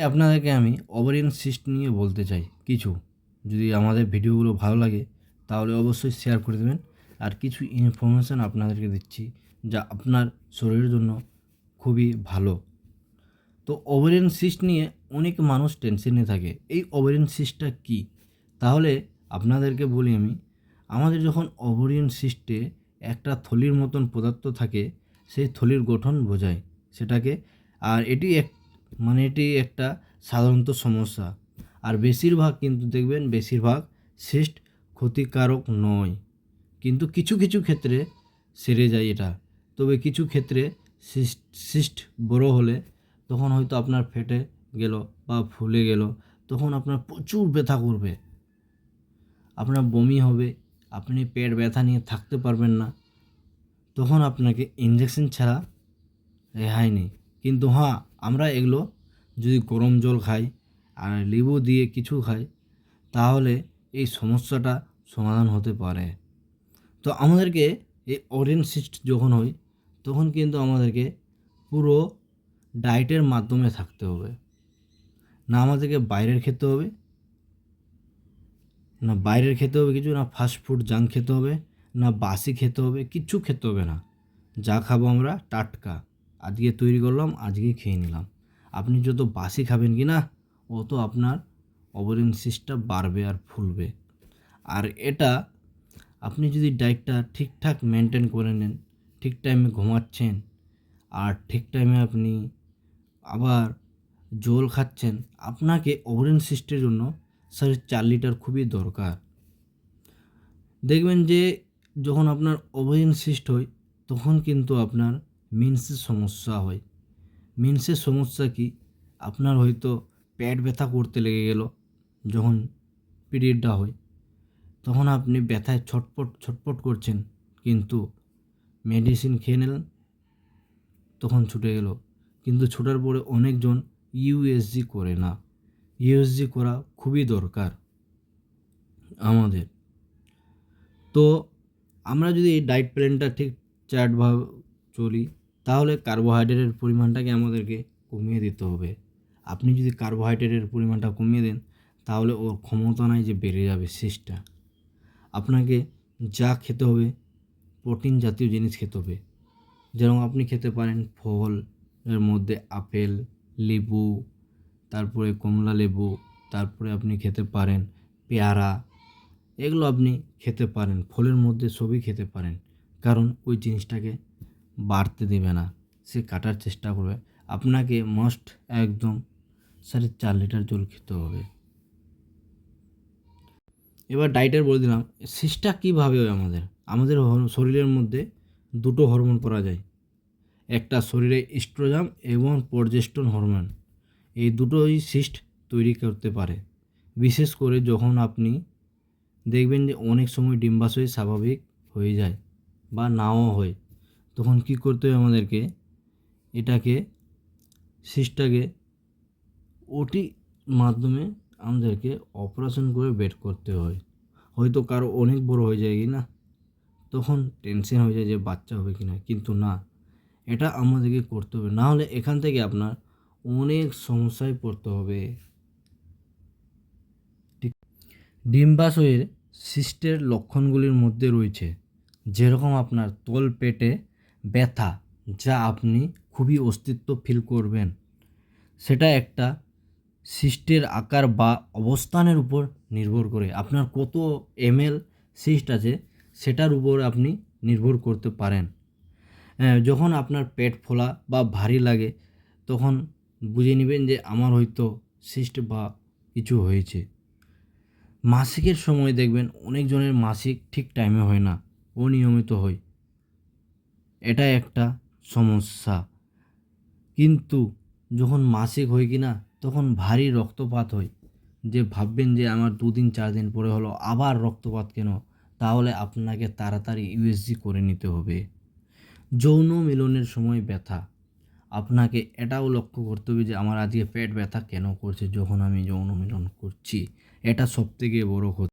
আপনাদেরকে আমি ovarian cyst নিয়ে বলতে চাই কিছু। যদি আমাদের ভিডিওগুলো ভালো লাগে তাহলে অবশ্যই শেয়ার করে দেবেন। আর কিছু ইনফরমেশান আপনাদেরকে দিচ্ছি যা আপনার শরীরের জন্য খুবই ভালো। তো ওভারিয়ান সিস্ট নিয়ে অনেক মানুষ টেনশনে থাকে। এই ওভারিয়ান সিস্টটা কী? তাহলে আপনাদেরকে বলি আমি, আমাদের যখন ওভারিয়ান সিস্টে একটা থলির মতন পদার্থ থাকে, সেই থলির গঠন বোঝায় সেটাকে। আর এটি একটা সাধারণত সমস্যা। আর বেশিরভাগ কিন্তু দেখবেন বেশিরভাগ সিস্ট ক্ষতিকারক নয়, কিন্তু কিছু কিছু ক্ষেত্রে সেরে যায় এটা। তবে কিছু ক্ষেত্রে সিস্ট বড় হলে তখন হয়তো আপনার ফেটে গেল বা ফুলে গেল, তখন আপনার প্রচুর ব্যথা করবে, আপনার বমি হবে, আপনি পেট ব্যথা নিয়ে থাকতে পারবেন না। তখন আপনাকে ইঞ্জেকশন ছাড়া রেহাই নেই। কিন্তু হ্যাঁ, আমরা এগুলো যদি গরম জল খাই আর লেবু দিয়ে কিছু খাই তাহলে এই সমস্যাটা সমাধান হতে পারে। তো আমাদেরকে এই ওভারিয়ান সিস্ট যখন হয় তখন কিন্তু আমাদেরকে পুরো ডায়েটের মাধ্যমে থাকতে হবে। না আমাদেরকে বাইরের খেতে হবে কিছু, না ফাস্ট ফুড জাঙ্ক খেতে হবে, না বাসি খেতে হবে, কিচ্ছু খেতে হবে না। যা খাবো আমরা টাটকা, আজকে তৈরি করলাম আজকেই খেয়ে নিলাম। আপনি যত বাসি খাবেন কি না, অত আপনার ওভারিয়ান সিস্টটা বাড়বে আর ফুলবে। আর এটা আপনি যদি ডায়েটটা ঠিকঠাক মেনটেন করে নেন, ঠিক টাইমে ঘুমাচ্ছেন, আর ঠিক টাইমে আপনি আবার জল খাচ্ছেন, আপনাকে ওভারিয়ান সিস্টের জন্য 4.5 লিটার খুবই দরকার। দেখবেন যে যখন আপনার ওভারিয়ান সিস্ট হয় তখন কিন্তু আপনার মেন্সের সমস্যা হয়। মেন্সের সমস্যা কি? আপনার হয়তো পেট ব্যথা করতে লেগে গেল যখন পিরিয়ডটা হয়, তখন আপনি ব্যথায় ছটপট ছটপট করছেন, কিন্তু মেডিসিন খেয়ে নিলেন তখন ছুটে গেল। কিন্তু ছোটার পরে অনেকজন ইউএসজি করে না। ইউএসজি করা খুবই দরকার আমাদের। তো আমরা যদি এই ডায়েট প্ল্যানটা ঠিক চার্টভাবে চলি তাহলে কার্বোহাইড্রেটের পরিমাণটাকে আমাদেরকে কমিয়ে দিতে হবে। আপনি যদি কার্বোহাইড্রেটের পরিমাণটা কমিয়ে দেন তাহলে ওর ক্ষমতা নাই যে বেড়ে যাবে সিস্টটা। আপনাকে যা খেতে হবে প্রোটিন জাতীয় জিনিস খেতে হবে। যেরকম আপনি খেতে পারেন ফলের মধ্যে আপেল, লেবু, তারপরে কমলা লেবু, তারপরে আপনি খেতে পারেন পেয়ারা, এগুলো আপনি খেতে পারেন। ফলের মধ্যে সবই খেতে পারেন, কারণ ওই জিনিসটাকে বাড়তে দেবে না, সে কাটার চেষ্টা করবে। আপনাকে মাস্ট একদম 4.5 লিটার জল খেতে হবে। এবার ডায়েটের বলে দিলাম সিস্টটা কীভাবে হয়। আমাদের শরীরের মধ্যে দুটো হরমোন পাওয়া যায়, একটা শরীরে ইস্ট্রোজেন এবং প্রজেস্টেরন হরমোন। এই দুটোই সিস্ট তৈরি করতে পারে। বিশেষ করে যখন আপনি দেখবেন যে অনেক সময় ডিম্বাশয় স্বাভাবিক হয়ে যায় বা নাও হয়, তখন কি করতে হবে আমাদেরকে, এটাকে সিস্টটাকে ওটি মাধ্যমে আমাদেরকে অপারেশন করে বের করতে হয়। হয়তো কারো অনেক বড় হয়ে যায় কি না, তখন টেনশন হয়ে যায় যে বাচ্চা হবে কি না, কিন্তু না, এটা আমাদেরকে করতে হবে, না হলে এখান থেকে আপনার অনেক সমস্যায় পড়তে হবে। ডিম্বাশয়ের সিস্টের লক্ষণগুলির মধ্যে রয়েছে যেরকম আপনার তল পেটে ব্যথা, যা আপনি খুবই অস্তিত্ব ফিল করবেন। সেটা একটা সিস্টের আকার বা অবস্থানের উপর নির্ভর করে। আপনার কত এমএল সিস্ট আছে সেটার উপর আপনি নির্ভর করতে পারেন। যখন আপনার পেট ফোলা বা ভারী লাগে তখন বুঝে নেবেন যে আমার হয়তো সিস্ট বা কিছু হয়েছে। মাসিকের সময় দেখবেন অনেকজনের মাসিক ঠিক টাইমে হয় না, অনিয়মিত হয়, এটা একটা সমস্যা। কিন্তু যখন মাসিক হয় কি না, তখন ভারী রক্তপাত হয়, যে ভাববেন যে আমার 2 দিন 4 দিন পরে হলো আবার রক্তপাত কেন, তাহলে আপনাকে তাড়াতাড়ি ইউএসজি করে নিতে হবে। যৌন মিলনের সময় ব্যথা, আপনাকে এটাও লক্ষ্য করতে হবে যে আমার আজকে পেট ব্যথা কেন করছে যখন আমি যৌন মিলন করছি। এটা সবথেকে বড় ক্ষতি।